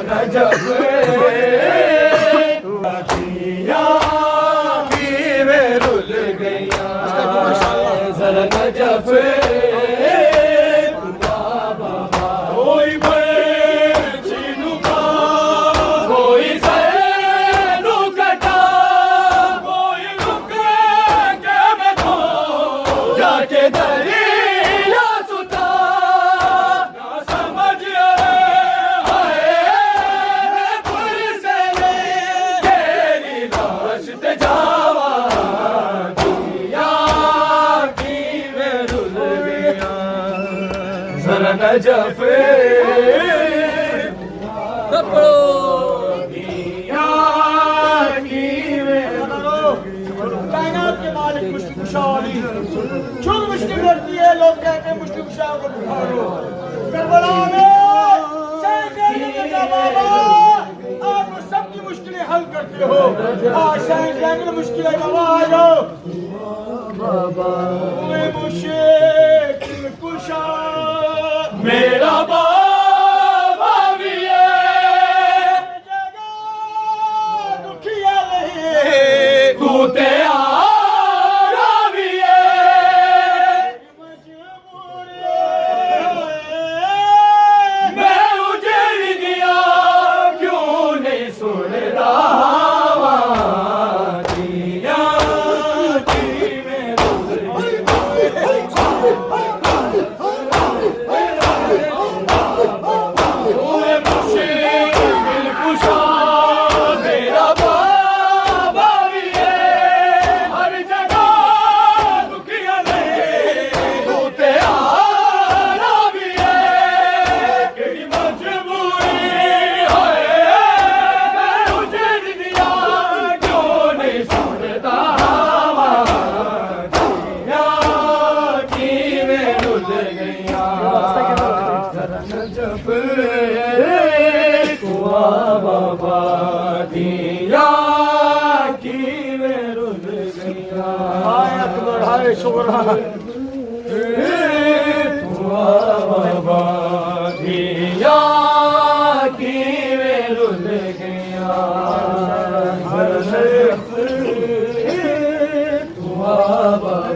Najaf में rule गया जरा नजफ नजफ कायनात के मालिक मुश्किल शाली जो मुश्किल करती है लोग कहते हैं मुश्किल शाह को पुकारो करबला में बाबा आप सबकी मुश्किलें हल करते हो आज शायद मुश्किलें बाबा आ जाओ बाबा मुश्किल कुशा मेरा बाबा भी है जगह दुखिया नहीं तू तेरा भी है मैं उजड़ गया क्यों नहीं सुन रहा दिया की मैं बाबा दिया की में रुल गया हाय अकबर हाय शुक्रा बाबा दिया की में रुल गया बाबा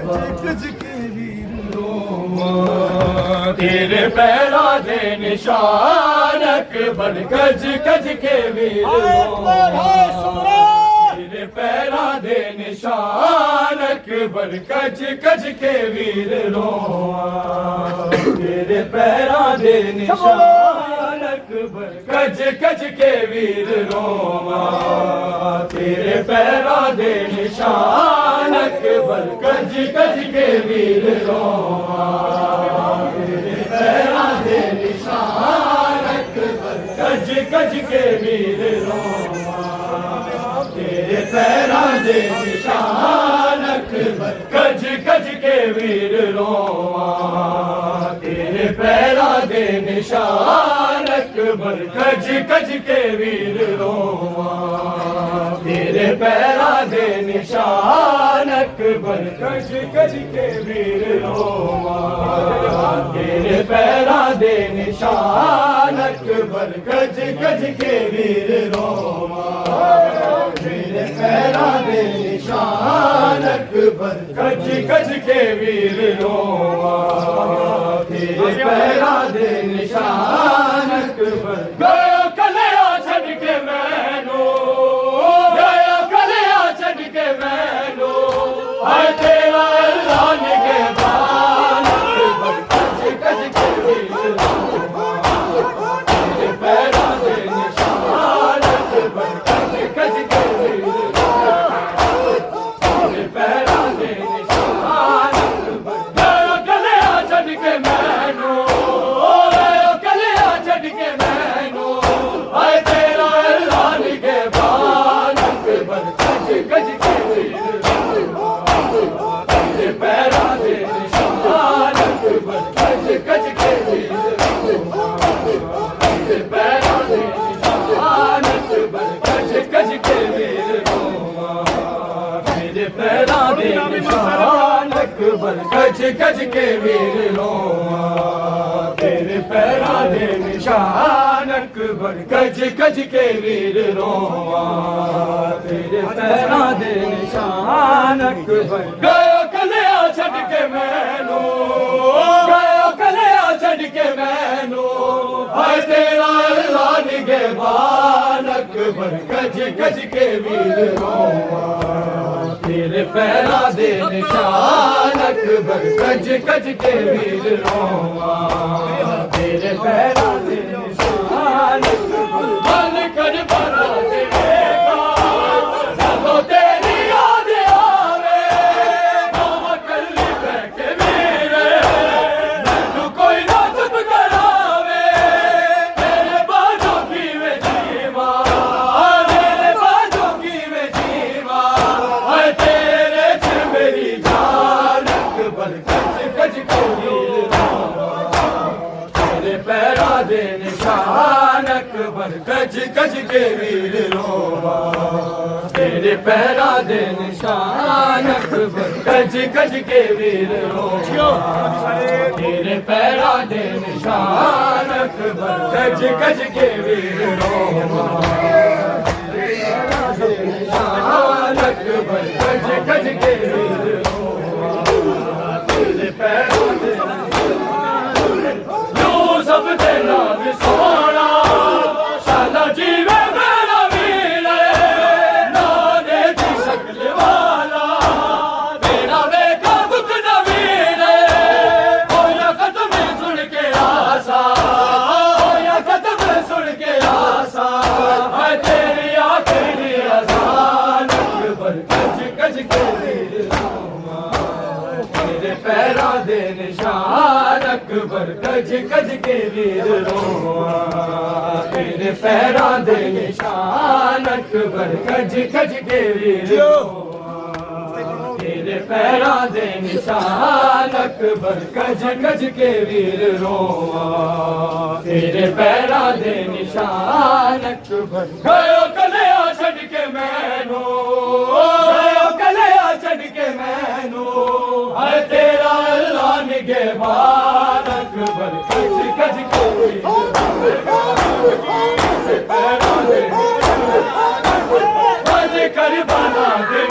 तेरे पैरा दे निशानक बन गज गज के वीर तेरे पैरा दे निशानक बन गज गज के वीर रोआ तेरे पैरा दे निशानक बन गज गज के वीर रोआ तेरे पैरा दे निशानक बन गज गज के वीर रोआ पैरा दे निशानक गज गज के वीर रोमा तेरे पैरा दे निशानक गज गज के वीर रोमा तेरे पैरा दे निशानक गज गज के वीर रोमा तेरे पैरा दे निशानक गज गज के वीर रोमा तेरे पैरा दे निशानक गज गज के वीर रोमा तेरे पैरा दे निशानक गज गज के वीर रोमा तेरे पैरा दे निशानक गयो कलिया छड़ के मैनो गयो कलिया छड़ के मैनो हाय तेरा लान के बाल गज गज के वीर रोमा तेरे पैरा दे निशानक गज गज के वीर तेरे पैरा दे निशानक गयो कलिया छड़ के मैनो गयो कलिया छड़ के मैनो हाय तेरा लान के बाल गज गज के वीर तेरे पैरा दे निशानक गज गज के वीर तेरे पैरा दे निशानक गज गज के वीर तेरे पैरा दे निशानक गज गज के वीर तेरे पैरा दे निशान अकबर गज गज के वीर रोवा तेरे पैरा दे निशान अकबर गयो कलिया छड़ के मैनू गयो कलिया छड़ के मैनू हाय तेरा अल्लाह निगहबान अकबर गज गज के वीर रोवा तेरे पैरा दे निशान अकबर गज गज के वीर रोवा तेरे पैरा दे निशान मन कर बना देगा जब तेरी याद आवे मामा कल्ली बैठे मेरे मैनू कोई ना चुप करावे तेरे बाजों की वे जीवा तेरे बाजों की वे जीवा हाय तेरे च मेरी जान अकबर गज गज के वीर तेरे पैरा दे निशान अकबर गज गज के वीर रोवा तेरे पैरा दे निशान अकबर गज गज के वीर रोवा तेरे पैरा दे निशान अकबर गज गज के वीर रोवा निशान अकबर गज गज के वीर रोवा तेरे पैरा दे सब तेरा भी सोना शाला जीवे मेरा वीर नाने की शक्ल वाला मेरा बेका दुख न वीर होया कदम सुन के आसा होया कदम सुन के आसा है तेरी आखिरी अज़ान अकबर गज गज के वीर तेरे पैरा दे निशान अकबर गज गज के वीर रोवा तेरे पैरा दे निशान अकबर गज गज के वीर रोवा तेरे पैरा दे निशान अकबर गज गज के वीर रोवा तेरे पैरा दे निशान अकबर गयो कलिया छड़ के मैनू गयो कलिया छड़ के मैनू हाय तेरा अल्लाह निगहबान अकबर गज गज के वीर पैरा दे कर बना दे